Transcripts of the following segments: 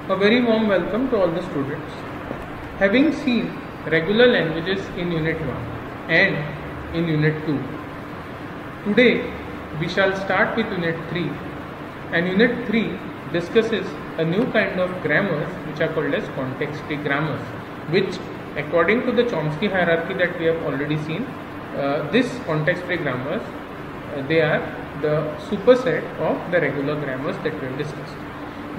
A very warm welcome to all the students. Having seen regular languages in Unit 1 and in Unit 2, today we shall start with Unit 3, and Unit 3 discusses a new kind of grammars which are called as context-free grammars, which according to the Chomsky hierarchy that we have already seen, this context-free grammars, they are the superset of the regular grammars that we have discussed.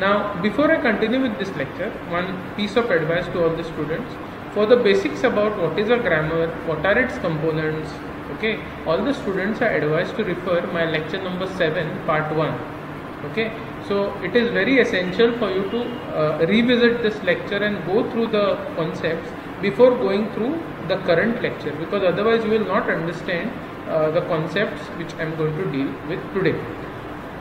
Now, before I continue with this lecture, one piece of advice to all the students. For the basics about what is a grammar, what are its components, okay, all the students are advised to refer my lecture number 7, part 1. Okay, so it is very essential for you to revisit this lecture and go through the concepts before going through the current lecture, because otherwise you will not understand the concepts which I am going to deal with today.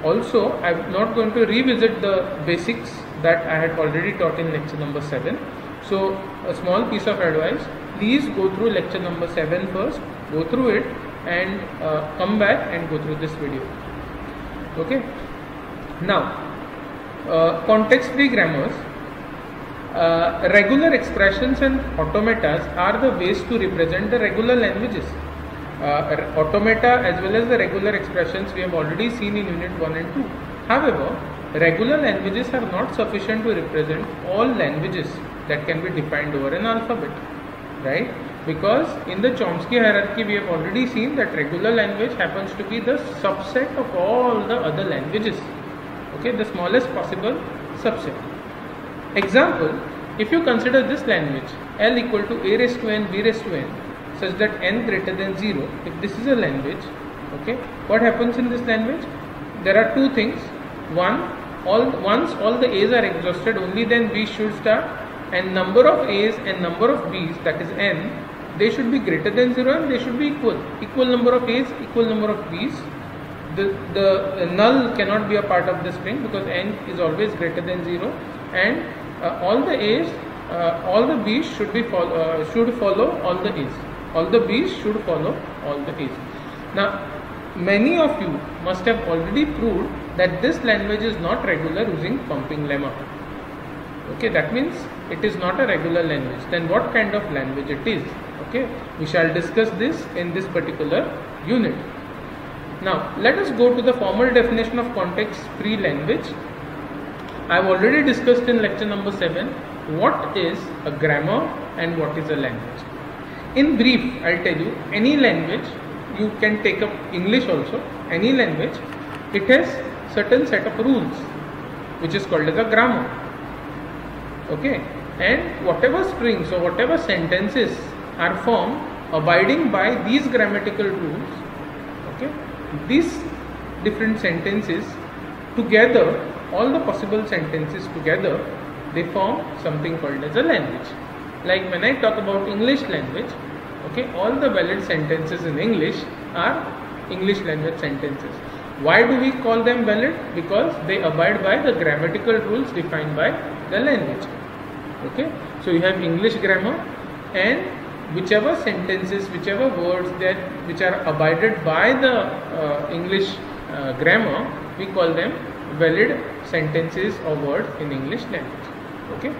Also, I am not going to revisit the basics that I had already taught in lecture number 7. So, a small piece of advice, please go through lecture number 7 first, go through it and come back and go through this video. Okay. Now, context-free grammars, regular expressions and automatas are the ways to represent the regular languages. Automata as well as the regular expressions we have already seen in Unit 1 and 2. However, regular languages are not sufficient to represent all languages that can be defined over an alphabet, right? Because in the Chomsky hierarchy we have already seen that regular language happens to be the subset of all the other languages, okay, the smallest possible subset. Example, if you consider this language L equal to A raised to n, B raised to n, such that n greater than 0, if this is a language, okay, what happens in this language? There are two things. One, once all the A's are exhausted, only then B should start, and number of A's and number of B's, that is n, they should be greater than 0 and they should be equal number of A's, equal number of B's. The null cannot be a part of the string because n is always greater than 0, and all the A's, all the B's should follow all the A's. All the B's should follow all the A's. Now, many of you must have already proved that this language is not regular using pumping lemma. Okay, that means it is not a regular language. Then what kind of language it is? Okay, we shall discuss this in this particular unit. Now, let us go to the formal definition of context-free language. I have already discussed in lecture number 7 what is a grammar and what is a language. In brief, I will tell you, any language, you can take up English also, any language, it has certain set of rules which is called as a grammar. Okay, and whatever strings or whatever sentences are formed abiding by these grammatical rules, okay, these different sentences together, all the possible sentences together, they form something called as a language. Like when I talk about English language, okay, all the valid sentences in English are English language sentences. Why do we call them valid? Because they abide by the grammatical rules defined by the language. Okay, so you have English grammar, and whichever sentences, whichever words that which are abided by the English grammar, we call them valid sentences or words in English language. Okay.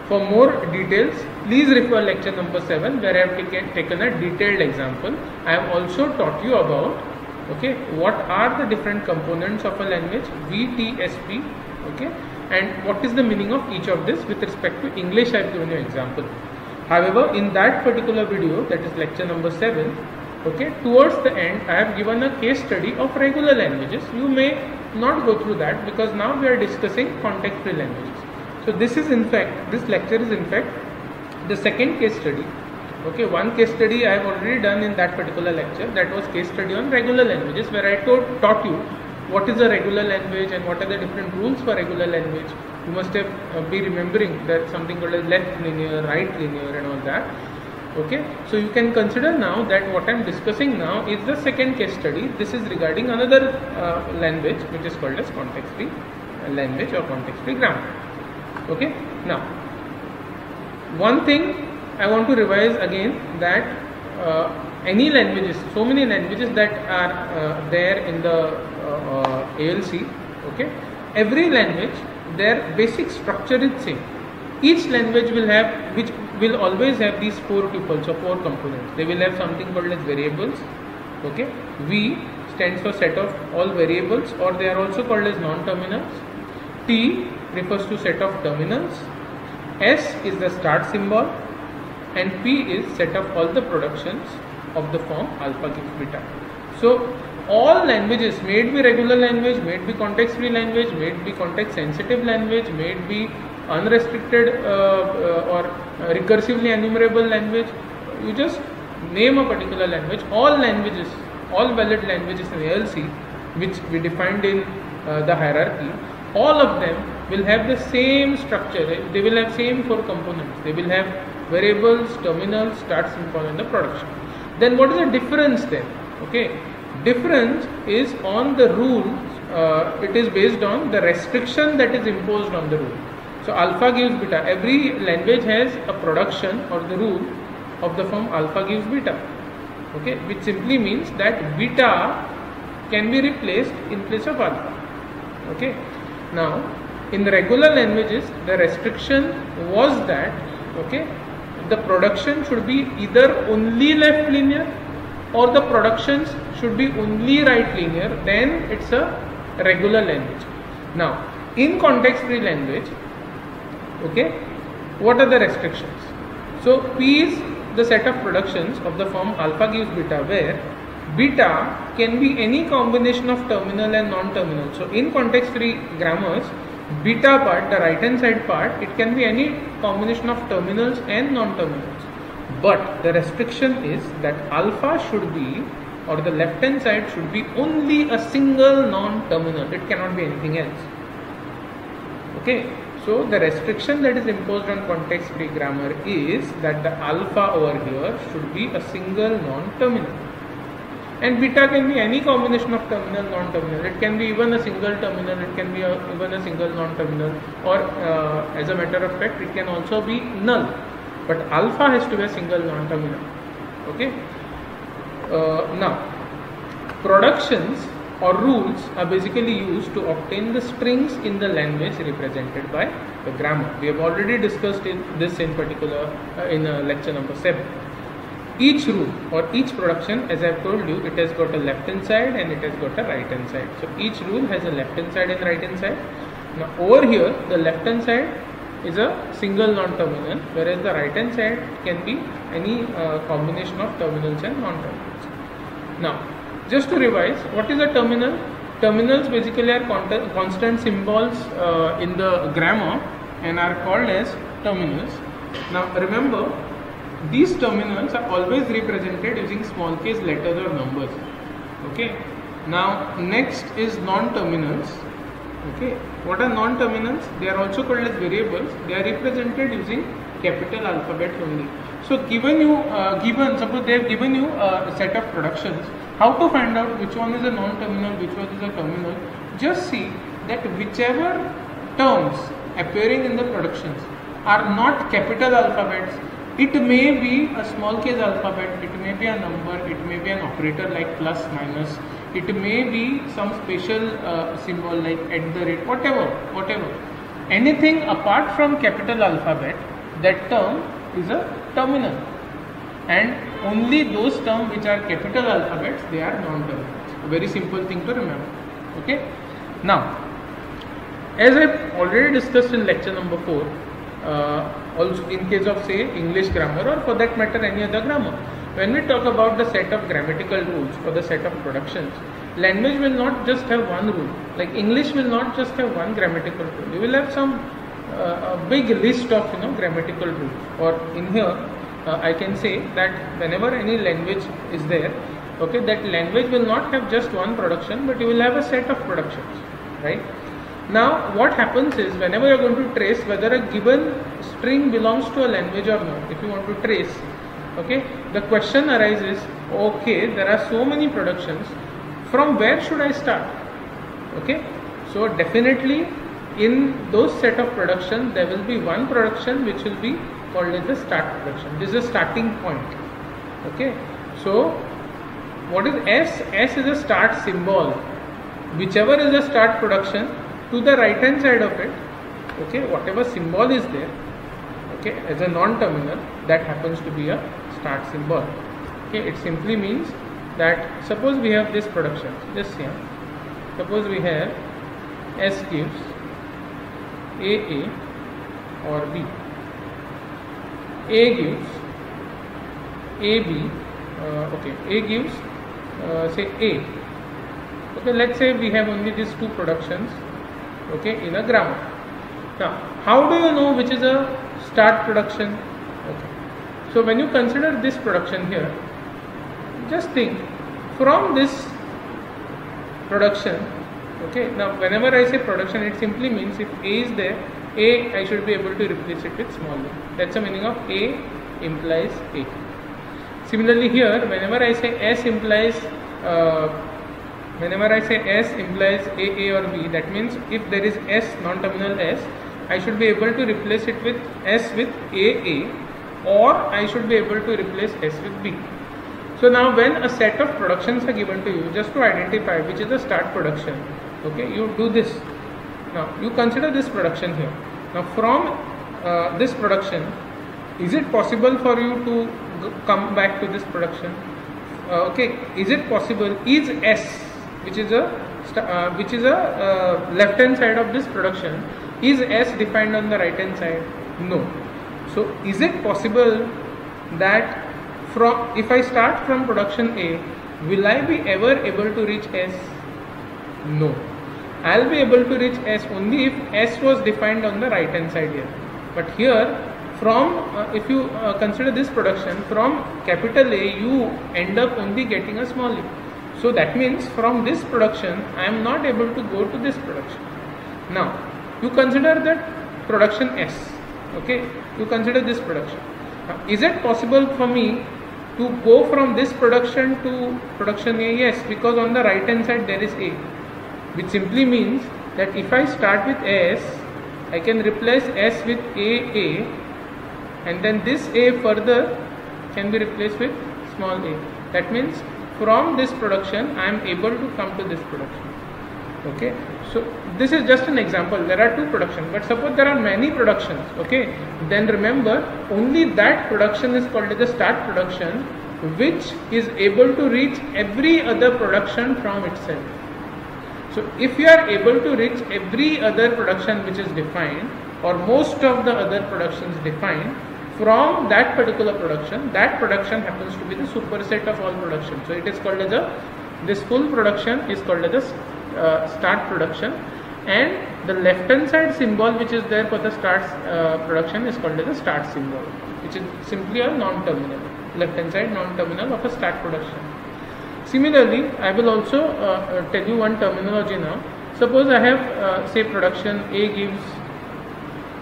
For more details, please refer lecture number 7 where I have taken a detailed example. I have also taught you about, okay, what are the different components of a language, VTSP, okay, and what is the meaning of each of this with respect to English. I have given you an example. However, in that particular video, that is lecture number 7, okay, towards the end I have given a case study of regular languages. You may not go through that because now we are discussing context-free languages. So this is in fact, this lecture is in fact the second case study. Okay, one case study I have already done in that particular lecture, that was case study on regular languages, where I taught you what is a regular language and what are the different rules for regular language. You must have be remembering that something called as left linear, right linear and all that. Okay, so you can consider now that what I am discussing now is the second case study. This is regarding another language which is called as context-free language or context-free grammar. Okay, now one thing I want to revise again, that any languages, so many languages that are there in the ALC, okay, every language their basic structure is same. Each language will always have these 4 tuples or 4 components. They will have something called as variables. Okay, V stands for set of all variables, or they are also called as non-terminals. T refers to set of terminals. S is the start symbol, and P is set of all the productions of the form alpha gives beta. So all languages, may it be regular language, may it be context free language, may it be context sensitive language, may it be unrestricted or recursively enumerable language, you just name a particular language. All languages, all valid languages in ALC, which we defined in the hierarchy, all of them will have the same structure. They will have same 4 components. They will have variables, terminals, start symbol, and the production. Then what is the difference then? Okay, difference is on the rule. It is based on the restriction that is imposed on the rule. So alpha gives beta. Every language has a production or the rule of the form alpha gives beta. Okay, which simply means that beta can be replaced in place of alpha. Okay, now in the regular languages, the restriction was that, okay, the production should be either only left linear or the productions should be only right linear. Then it's a regular language. Now in context free language, okay, what are the restrictions? So P is the set of productions of the form alpha gives beta, where beta can be any combination of terminal and non-terminal. So in context free grammars, beta part, the right hand side part, it can be any combination of terminals and non-terminals. But the restriction is that alpha should be, or the left hand side should be only a single non-terminal. It cannot be anything else. Okay, so the restriction that is imposed on context free grammar is that the alpha over here should be a single non-terminal. And beta can be any combination of terminal, non-terminal. It can be even a single terminal, it can be even a single non-terminal, or as a matter of fact, it can also be null. But alpha has to be a single non-terminal. Okay. Now, productions or rules are basically used to obtain the strings in the language represented by the grammar. We have already discussed this in particular in lecture number 7. Each rule or each production, as I have told you, it has got a left hand side and it has got a right hand side. So each rule has a left hand side and right hand side. Now over here, the left hand side is a single non-terminal, whereas the right hand side can be any combination of terminals and non-terminals. Now, just to revise, what is a terminal? Terminals basically are constant symbols in the grammar and are called as terminals. Now remember, these terminals are always represented using small case letters or numbers. Okay. Now next is non-terminals. Okay. What are non-terminals? They are also called as variables. They are represented using capital alphabet only. So suppose they have given you a set of productions. How to find out which one is a non-terminal, which one is a terminal? Just see that whichever terms appearing in the productions are not capital alphabets. It may be a small case alphabet, it may be a number, it may be an operator like plus, minus, it may be some special symbol like @ whatever. Anything apart from capital alphabet, that term is a terminal. And only those terms which are capital alphabets, they are non-terminals. A very simple thing to remember. Okay. Now, as I have already discussed in lecture number 4, also in case of say English grammar or for that matter any other grammar, when we talk about the set of grammatical rules or the set of productions, language will not just have one rule. Like English will not just have one grammatical rule. You will have some a big list of grammatical rules. Or in here I can say that whenever any language is there, okay, that language will not have just one production, but you will have a set of productions, right? Now what happens is, whenever you are going to trace whether a given string belongs to a language or not, if you want to trace, okay, the question arises, okay, there are so many productions, from where should I start? Okay, so definitely in those set of productions there will be one production which will be called as the start production. This is a starting point. Okay, so what is S? S is a start symbol. Whichever is the start production, to the right hand side of it okay, whatever symbol is there, okay, as a non-terminal, that happens to be a start symbol. Okay, it simply means that suppose we have this production, just here, suppose we have S gives AA or B, A gives AB, okay, A gives say A. Okay, let's say we have only these two productions, okay, in a grammar. Now, how do you know which is a start production? Okay, so when you consider this production here, just think from this production. Okay, now whenever I say production, it simply means if A is there, A I should be able to replace it with small a. That's the meaning of A implies A. Similarly here, whenever I say S implies AA or B, that means if there is S, non-terminal S, I should be able to replace it with S with AA, or I should be able to replace S with B. So now when a set of productions are given to you, just to identify which is the start production, okay, you do this. Now you consider this production here. Now from this production, is it possible for you to come back to this production? Okay, is it possible? Is S, which is a left hand side of this production, is S defined on the right hand side? No. So is it possible that from, if I start from production A, will I be ever able to reach S? No. I'll be able to reach S only if S was defined on the right hand side here. But here, from if you consider this production, from capital A, you end up only getting a small a. So that means from this production, I am not able to go to this production. Now, you consider that production S. Okay, you consider this production. Now, is it possible for me to go from this production to production A? Yes, because on the right hand side there is A, which simply means that if I start with S, I can replace S with AA, and then this A further can be replaced with small a. That means from this production I am able to come to this production. Okay, so this is just an example. There are two productions, but suppose there are many productions. Okay, then remember only that production is called as the start production, which is able to reach every other production from itself. So if you are able to reach every other production which is defined, or most of the other productions defined from that particular production, that production happens to be the superset of all productions. So it is called as this full production is called as a start production, and the left hand side symbol which is there for the start production is called as a start symbol, which is simply a non-terminal, left hand side non-terminal of a start production. Similarly, I will also tell you one terminology now. Suppose I have say production A gives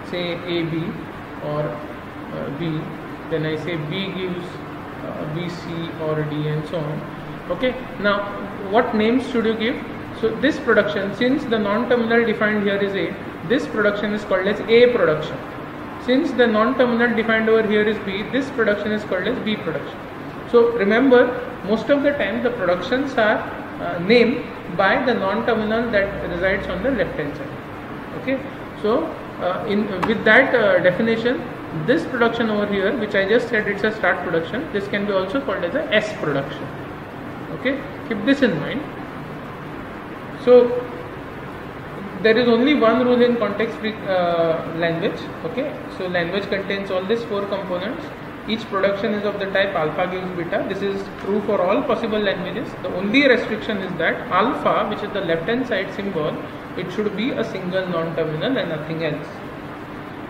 say AB or B, then I say B gives BC or D and so on. Okay, now what names should you give? So this production, since the non-terminal defined here is A, this production is called as A production. Since the non-terminal defined over here is B, this production is called as B production. So remember, most of the time the productions are named by the non-terminal that resides on the left hand side. Okay, so with that definition, this production over here, which I just said it's a start production, this can be also called as a S production. Okay, keep this in mind. So there is only one rule in context-free language. Okay, so language contains all these four components. Each production is of the type alpha gives beta. This is true for all possible languages. The only restriction is that alpha, which is the left hand side symbol, it should be a single non-terminal and nothing else.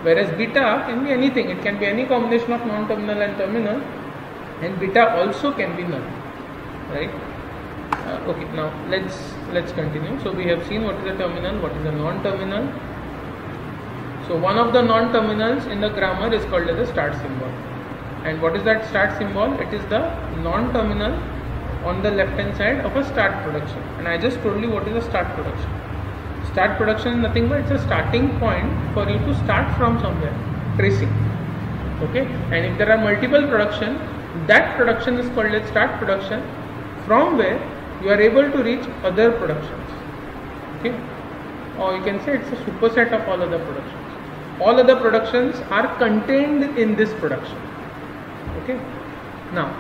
Whereas beta can be anything. It can be any combination of non-terminal and terminal, and beta also can be null. Right? Okay. Now let's continue. So we have seen what is a terminal, what is a non-terminal. So one of the non-terminals in the grammar is called as a start symbol. And what is that start symbol? It is the non-terminal on the left hand side of a start production. And I just told you what is a start production. Start production is nothing but it's a starting point for you to start from somewhere, tracing. Okay, and if there are multiple production, that production is called as start production, from where you are able to reach other productions. Okay, or you can say it's a superset of all other productions. All other productions are contained in this production. Okay. Now,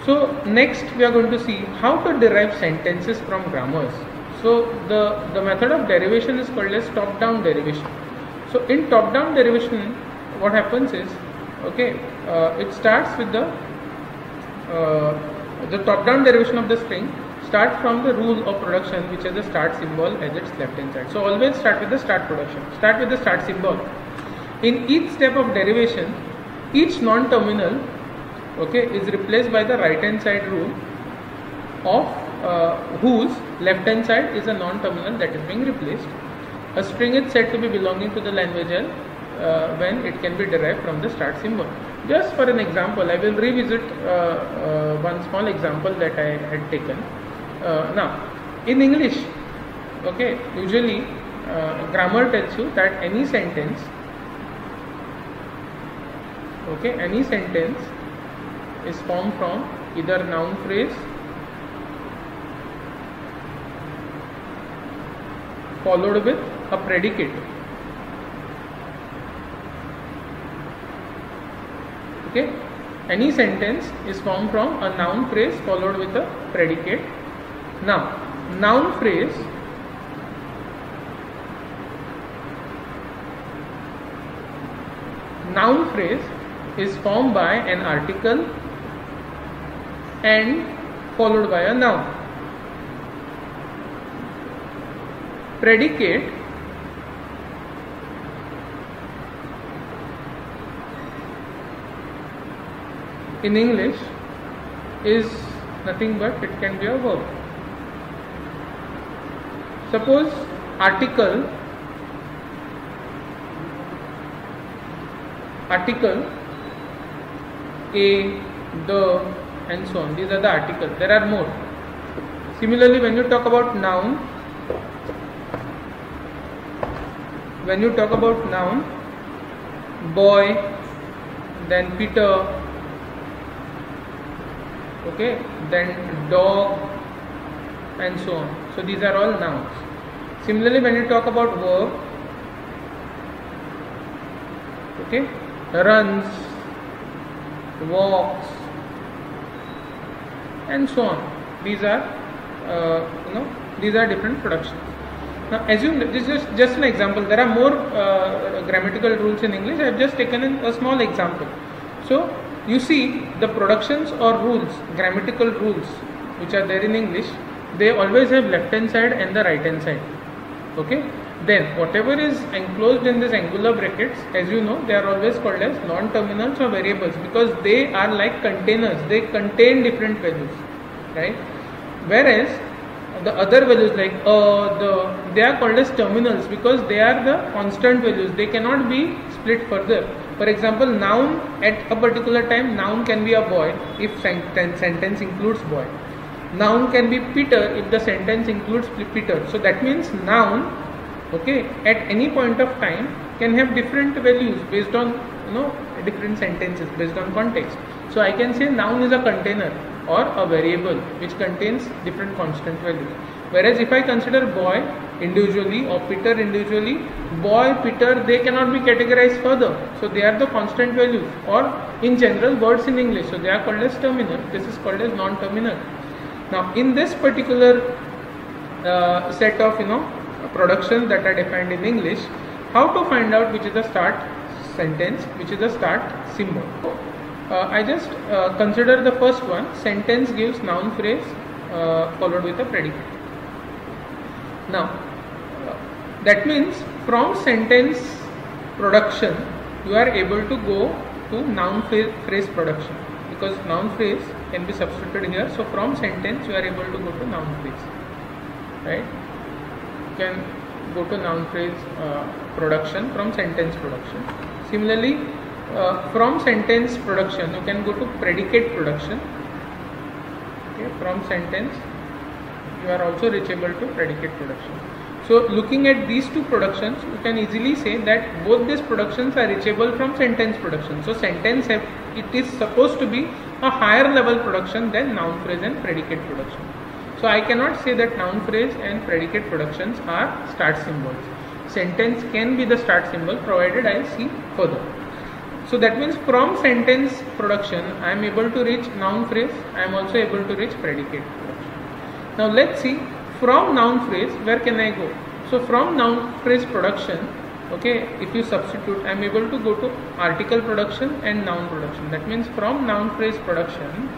so next we are going to see how to derive sentences from grammars. So the method of derivation is called as top-down derivation. So in top-down derivation, what happens is, okay, it starts with the top-down derivation of the string start from the rule of production, which has the start symbol as its left hand side. So always start with the start production, start with the start symbol. In each step of derivation, each non-terminal, okay, is replaced by the right hand side rule of whose left hand side is a non-terminal that is being replaced. A string is said to be belonging to the language L when it can be derived from the start symbol. Just for an example, I will revisit one small example that I had taken. Now, in English, okay, usually grammar tells you that any sentence, okay, any sentence is formed from either noun phrase followed with a predicate. Okay, any sentence is formed from a noun phrase followed with a predicate. Now, noun phrase is formed by an article and followed by a noun. Predicate in English is nothing but it can be a verb. Suppose article a, the, and so on. These are the articles. There are more. Similarly, when you talk about noun, boy, then Peter, okay, then dog, and so on. So these are all nouns. Similarly, when you talk about verb, okay, runs, walks, and so on. These are these are different productions. Now assume that this is just an example. There are more grammatical rules in English. I have just taken a small example. So you see the productions or rules, grammatical rules which are there in English, they always have left hand side and the right hand side. Okay, then whatever is enclosed in this angular brackets, as you know, they are always called as non-terminals or variables because they are like containers. They contain different values, right? Whereas the other values like they are called as terminals because they are the constant values. They cannot be split further. For example, noun at a particular time, noun can be a boy if sentence includes boy. Noun can be Peter if the sentence includes Peter. So that means noun, okay, at any point of time can have different values based on different sentences based on context. So I can say noun is a container or a variable which contains different constant values. Whereas if I consider boy individually or Peter individually, boy, Peter, they cannot be categorized further. So they are the constant values, or in general words in English. So they are called as terminal. This is called as non-terminal. Now in this particular set of productions that are defined in English, how to find out which is the start sentence, which is the start symbol? I just consider the first one. Sentence gives noun phrase followed with a predicate. Now that means from sentence production you are able to go to noun phrase production because noun phrase can be substituted here. So from sentence you are able to go to noun phrase, right? You can go to noun phrase production from sentence production. Similarly, from sentence production you can go to predicate production. Okay, from sentence you are also reachable to predicate production. So looking at these two productions, you can easily say that both these productions are reachable from sentence production. So sentence it is supposed to be a higher level production than noun phrase and predicate production. So I cannot say that noun phrase and predicate productions are start symbols. sentence can be the start symbol provided I see further. So that means from sentence production I am able to reach noun phrase, I am also able to reach predicate production. Now let's see from noun phrase where can I go. So from noun phrase production, okay, if you substitute I am able to go to article production and noun production. That means from noun phrase production,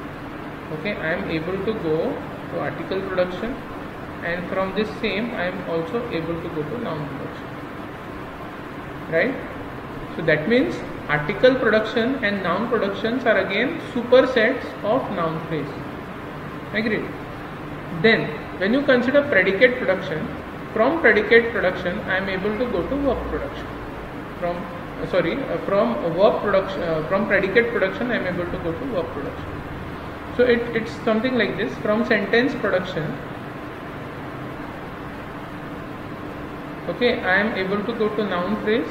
okay, I am able to go to article production, and from this same I am also able to go to noun production, right? So that means article production and noun productions are again supersets of noun phrase. Agreed? Then when you consider predicate production, from predicate production I am able to go to verb production. From verb production, from predicate production I am able to go to verb production. So it's something like this. From sentence production, okay, I am able to go to noun phrase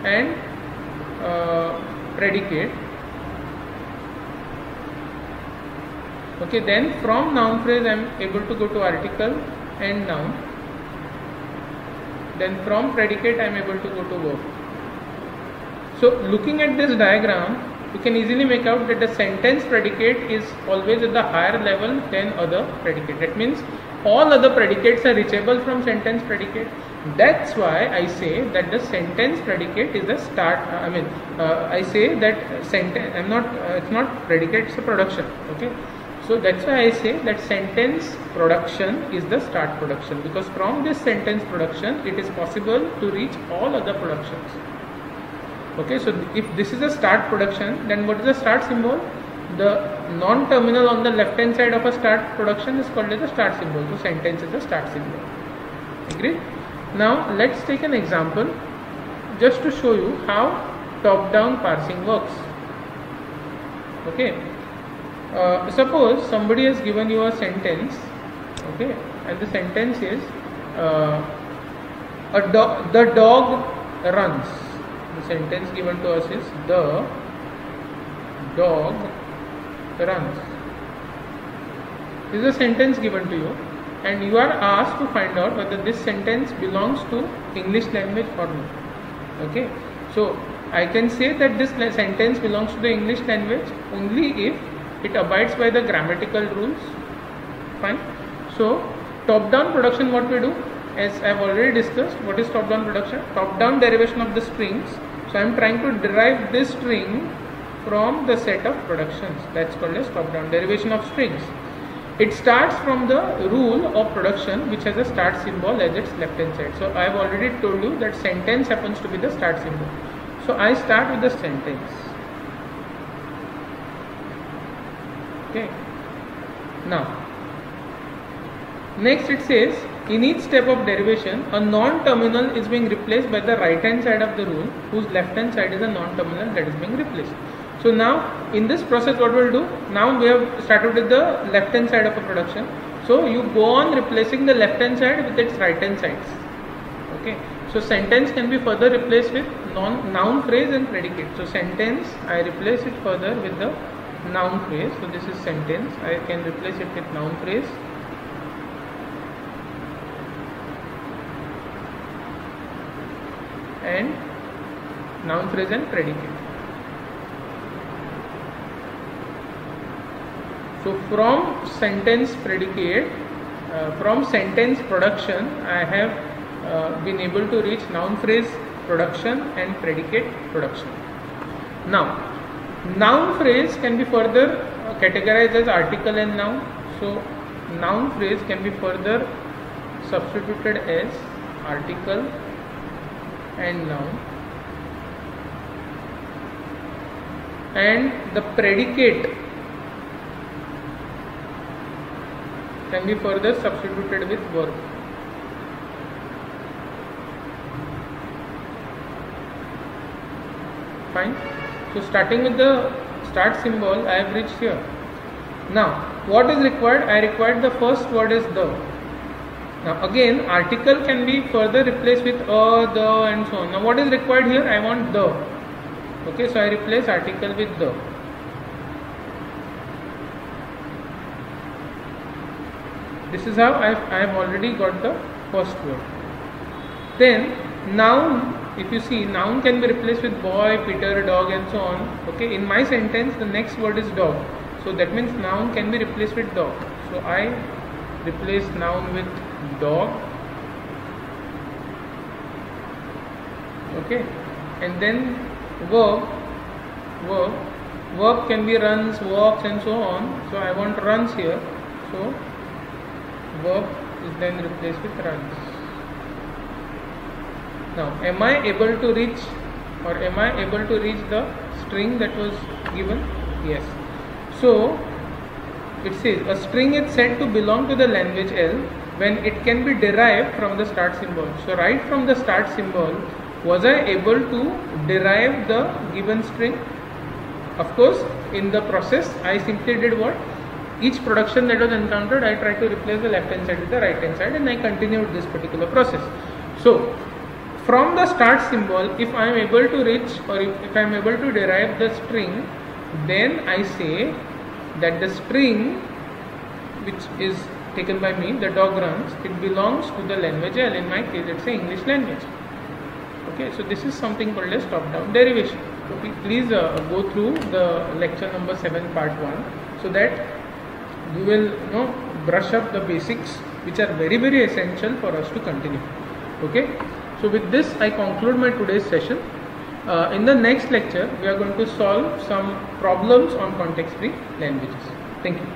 and predicate. Okay, then from noun phrase I am able to go to article and noun. Then from predicate I am able to go to verb. So looking at this diagram, you can easily make out that the sentence predicate is always at the higher level than other predicate. That means all other predicates are reachable from sentence predicate. That's why I say that the sentence predicate is the start. I say that sentence. It's not predicate. It's a production. Okay. So that's why I say that sentence production is the start production, because from this sentence production it is possible to reach all other productions. Okay, so if this is a start production, then what is the start symbol? The non-terminal on the left hand side of a start production is called as a start symbol. So sentence is a start symbol. Agree? Now let's take an example just to show you how top-down parsing works. Okay. Suppose somebody has given you a sentence, okay, and the sentence is the dog runs. The sentence given to us is the dog runs. This is a sentence given to you, and you are asked to find out whether this sentence belongs to English language or not. Okay, so I can say that this sentence belongs to the English language only if it abides by the grammatical rules. Fine. So top-down production, what we do, as I have already discussed, what is top-down production? Top-down derivation of the strings. So I am trying to derive this string from the set of productions. That's called as top-down derivation of strings. It starts from the rule of production, which has a start symbol as its left hand side. So I have already told you that sentence happens to be the start symbol. So I start with the sentence. Okay. Now, next it says, in each step of derivation, a non-terminal is being replaced by the right hand side of the rule, whose left hand side is a non-terminal that is being replaced. So now, in this process, what we will do? Now we have started with the left hand side of a production. So you go on replacing the left hand side with its right hand sides. Okay. So sentence can be further replaced with noun phrase and predicate. So sentence, I replace it further with the noun phrase. So this is sentence. I can replace it with noun phrase. And noun phrase and predicate. So from sentence predicate, from sentence production, I have been able to reach noun phrase production and predicate production. Now, noun phrase can be further categorized as article and noun. So noun phrase can be further substituted as article and noun, and the predicate can be further substituted with verb. Fine. So starting with the start symbol, I have reached here. Now what is required? I required the first word is the. Now again, article can be further replaced with a, the and so on. Now what is required here? I want the. Okay, so I replace article with the. This is how I have already got the first word. Then noun, if you see, noun can be replaced with boy, Peter, dog and so on. Okay, in my sentence the next word is dog, so that means noun can be replaced with dog. So I replace noun with dog. Okay, and then verb can be runs, walks and so on. So I want runs here, so verb is then replaced with runs. Now, am I able to reach the string that was given? Yes. So it says a string is said to belong to the language L when it can be derived from the start symbol. So right from the start symbol, was I able to derive the given string? Of course, in the process I simply did what? Each production that was encountered, I tried to replace the left hand side with the right hand side, and I continued this particular process. So from the start symbol, if I am able to reach, or if I am able to derive the string, then I say that the string which is taken by me, the dog runs, it belongs to the language L. In my case, it's an English language. Okay, so this is something called as top-down derivation. So please go through the lecture number 7 part 1, so that you will brush up the basics which are very, very essential for us to continue. Okay, so with this I conclude my today's session. In the next lecture we are going to solve some problems on context-free languages. Thank you.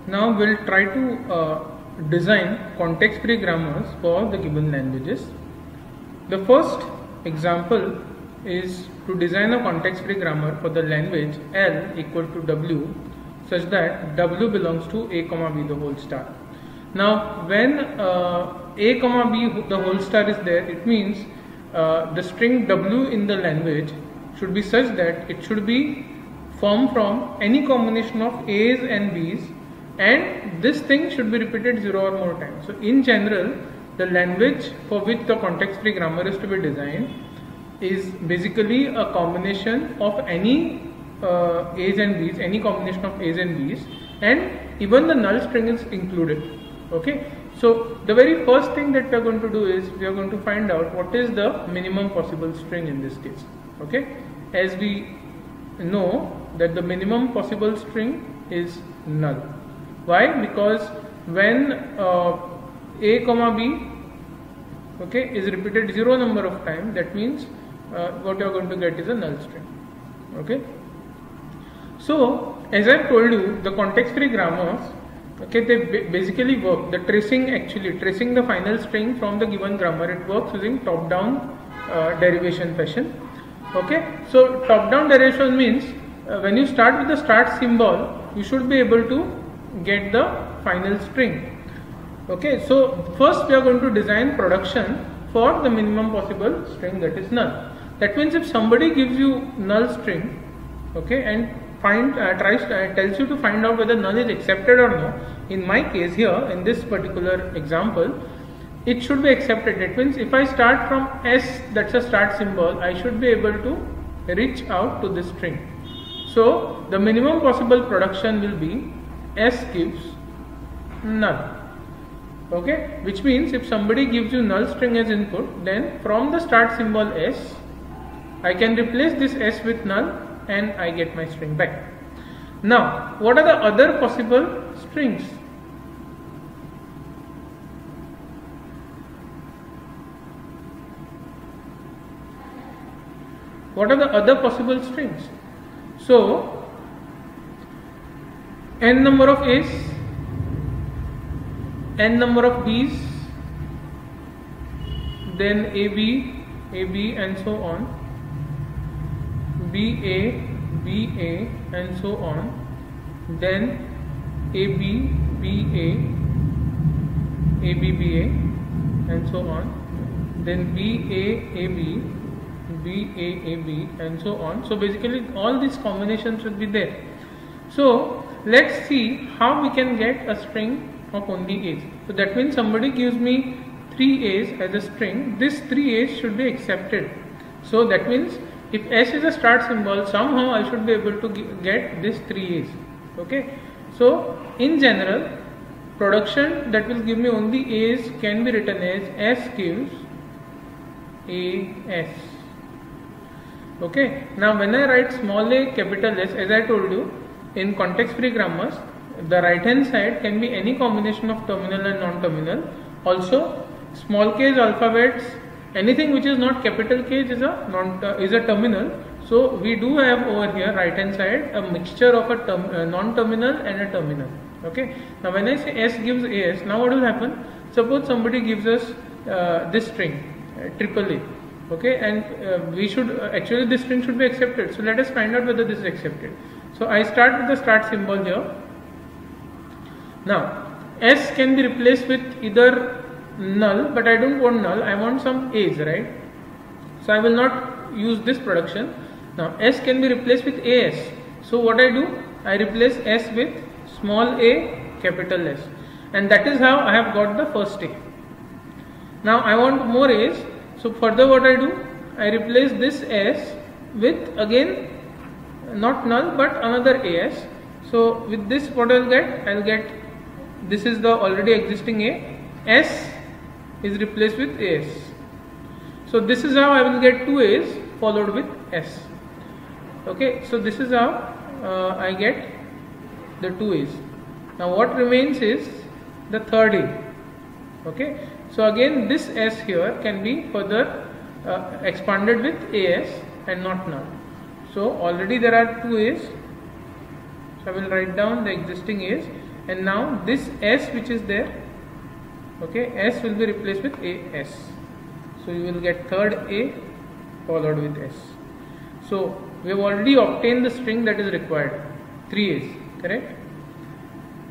Now we'll try to design context-free grammars for the given languages. The first example is to design a context-free grammar for the language L equal to W, such that W belongs to A, B the whole star. Now when A, B the whole star is there, it means the string W in the language should be such that it should be formed from any combination of A's and B's, and this thing should be repeated 0 or more times. So in general, the language for which the context-free grammar is to be designed is basically a combination of any A's and B's, any combination of A's and B's, and even the null string is included. Okay, so the very first thing that we are going to do is we are going to find out what is the minimum possible string in this case. Okay, as we know that the minimum possible string is null. Why? Because when A, B is repeated 0 number of times, that means what you are going to get is a null string. Okay. So as I have told you, the context-free grammars, they basically work. The tracing the final string from the given grammar, it works using top-down derivation fashion. Okay. So top-down derivation means when you start with the start symbol, you should be able to get the final string. Okay, so first we are going to design production for the minimum possible string, that is null. That means if somebody gives you null string, okay, and tells you to find out whether null is accepted or no, in my case here, in this particular example, it should be accepted. That means if I start from S, that's a start symbol, I should be able to reach out to this string. So the minimum possible production will be S gives null. Okay, which means if somebody gives you null string as input, then from the start symbol S, I can replace this S with null and I get my string back. Now, what are the other possible strings? What are the other possible strings? So n number of A's, n number of B's, then AB, and so on, BA, and so on, then AB, BA, and so on, then BA, AB, B, A, A, B, and so on. So basically all these combinations should be there. So let's see how we can get a string of only A's. So that means somebody gives me 3 A's as a string. This 3 A's should be accepted. So that means if S is a start symbol, somehow I should be able to get this 3 A's. Okay. So in general, production that will give me only A's can be written as S gives A, S. Okay. Now when I write small a, capital S, as I told you, in context free grammars, the right hand side can be any combination of terminal and non-terminal. Also, small case alphabets, anything which is not capital K is a terminal. So we do have over here right hand side a mixture of a non-terminal and a terminal. Okay. Now when I say S gives AS, now what will happen? Suppose somebody gives us this string AAA. Okay, and we should actually this string should be accepted. So let us find out whether this is accepted. So I start with the start symbol here. Now S can be replaced with either null, but I don't want null, I want some A's, right? So I will not use this production. Now S can be replaced with AS. So what I do? I replace S with small a, capital S, and that is how I have got the first A. Now I want more A's. So further what I do? I replace this S with again not null but another AS. So with this what I'll get? I'll get, this is the already existing A. S is replaced with AS. So this is how I will get 2 A's followed with S. Okay, so this is how I get the 2 A's. Now what remains is the third A. Okay, so again this S here can be further expanded with AS and not null. So already there are 2 A's. So I will write down the existing A's, and now this S which is there, okay, S will be replaced with AS. So you will get third A followed with S. So we have already obtained the string that is required, 3 A's, correct?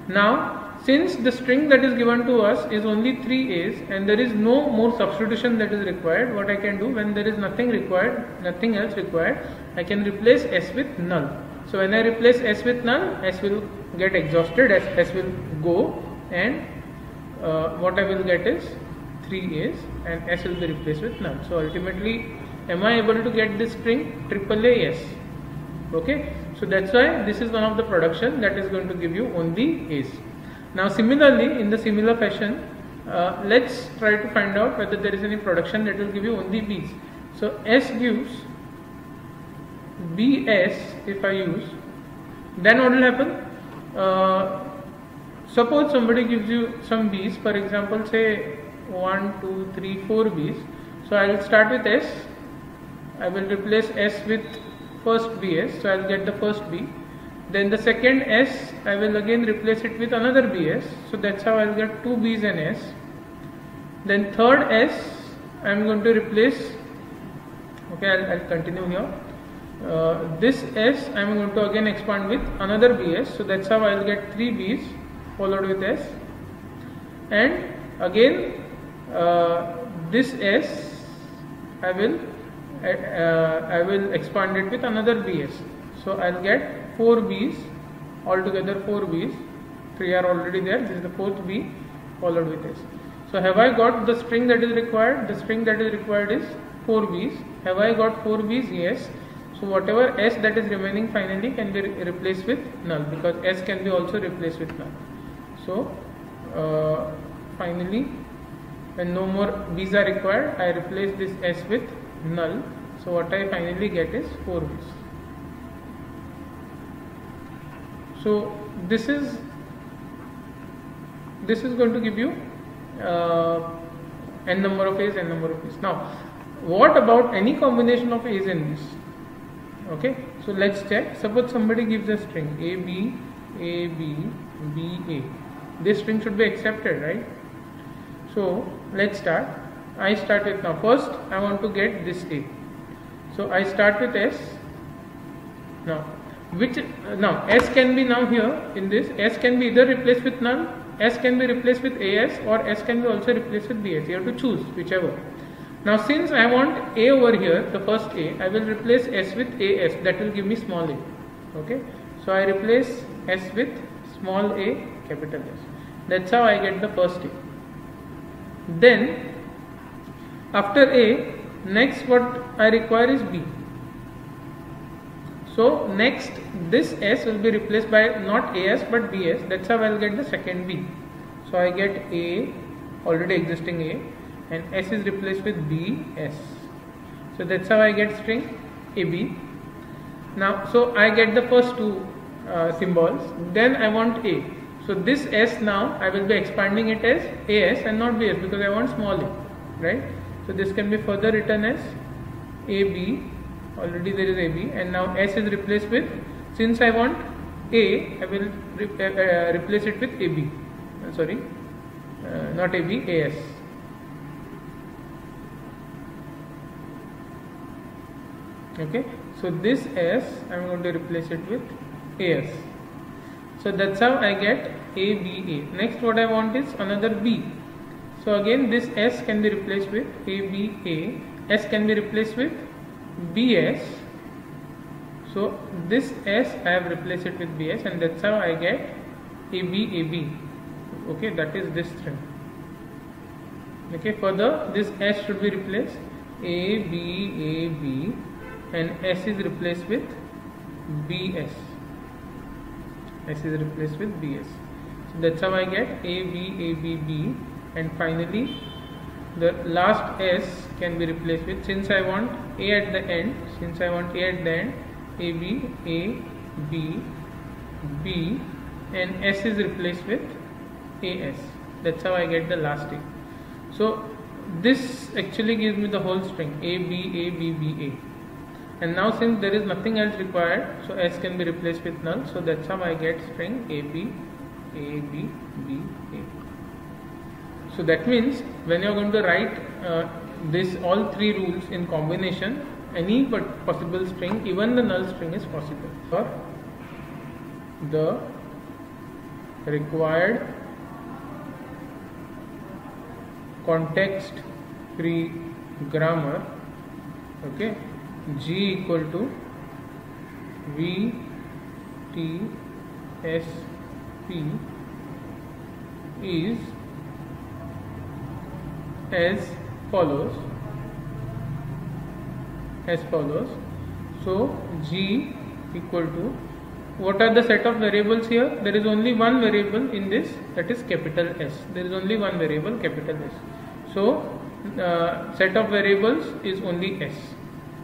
Now since the string that is given to us is only 3 A's and there is no more substitution that is required, what I can do when there is nothing required, nothing else required, I can replace S with null. So when I replace S with null, S will get exhausted, S will go, and what I will get is 3 A's and S will be replaced with null. So ultimately, am I able to get this string AAA? Yes. Okay. So that's why this is one of the production that is going to give you only A's. Now similarly, in the similar fashion, let's try to find out whether there is any production that will give you only B's. So S gives BS if I use, then what will happen? Suppose somebody gives you some B's, for example say 1, 2, 3, 4 B's. So I will start with S, I will replace S with first BS, so I will get the first B. Then the second S, I will again replace it with another BS, so that's how I will get 2 B's and S. Then third S, I am going to replace, okay, I'll continue here. This S, I am going to again expand with another BS, so that's how I will get 3 B's followed with S. And again, this S, I will expand it with another BS, so I will get 4 B's, altogether 4 B's, 3 are already there, this is the 4th B followed with S. So have I got the string that is required? The string that is required is 4 B's. Have I got 4 B's? Yes. So whatever S that is remaining finally can be replaced with null, because S can be also replaced with null. So finally, when no more B's are required, I replace this S with null. So what I finally get is 4 B's. So this is going to give you n number of A's, n number of B's. Now what about any combination of A's and B's? Okay, so let's check. Suppose somebody gives a string A B A B B A. This string should be accepted, right? So let's start. I start with, now first I want to get this A. So I start with S. Now S can be, now here in this, S can be either replaced with null, S can be replaced with AS, or S can be also replaced with BS. You have to choose whichever. Now since I want A over here, the first A, I will replace S with AS, that will give me small a. Okay, so I replace S with small a, capital S. That's how I get the first A. Then after A, next what I require is B. So next this S will be replaced by not AS but BS. That's how I will get the second B. So I get A, already existing A, and S is replaced with BS. So that's how I get string AB. Now, so I get the first two symbols. Then I want A. So this S now I will be expanding it as AS and not BS because I want small a, right? So this can be further written as AB. Already there is AB, and now S is replaced with, since I want A, I will replace it with AB. Sorry, not AB, AS. Okay, so this S I am going to replace it with AS. So that's how I get ABA. Next what I want is another B. So again this S can be replaced with ABA. S can be replaced with BS. So this S I have replaced it with BS, and that's how I get ABAB. Okay, that is this string. Okay, further this S should be replaced ABAB, and S is replaced with BS. S is replaced with BS. So that's how I get ABABB, and finally the last S can be replaced with, since I want A at the end, AB, A, B, B, and S is replaced with AS. That's how I get the last A. So this actually gives me the whole string A, B, A, B, B, A. And now since there is nothing else required, so S can be replaced with null. So that's how I get string A, B, A, B, B, A. So that means when you are going to write this all three rules in combination, any but possible string, even the null string is possible. For the required context free grammar, okay, G equal to V T S P is as follows. So G equal to, what are the set of variables here? There is only one variable in this, that is capital S. There is only one variable, capital S. So set of variables is only S.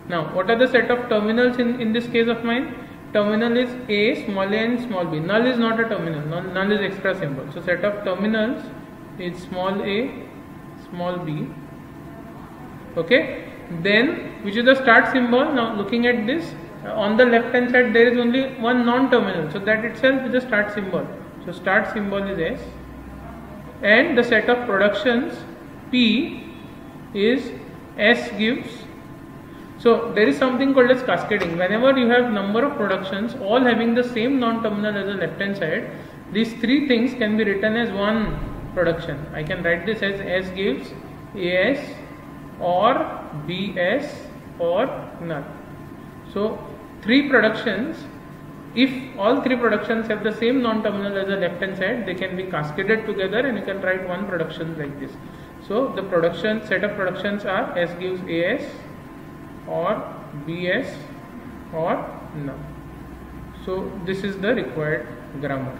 Now what are the set of terminals in this case of mine? Terminal is A, small a and small b. Null is not a terminal, null is extra symbol. So set of terminals is small a, small b. Okay, then which is the start symbol? Now looking at this, on the left hand side there is only one non-terminal, so that itself is the start symbol. So start symbol is S, and the set of productions P is S gives. So there is something called as cascading. Whenever you have number of productions all having the same non-terminal as the left hand side, these three things can be written as one production. I can write this as S gives AS or BS or null. So three productions, if all three productions have the same non-terminal as the left hand side, they can be cascaded together and you can write one production like this. So the production set of productions are S gives AS or BS or null. So this is the required grammar.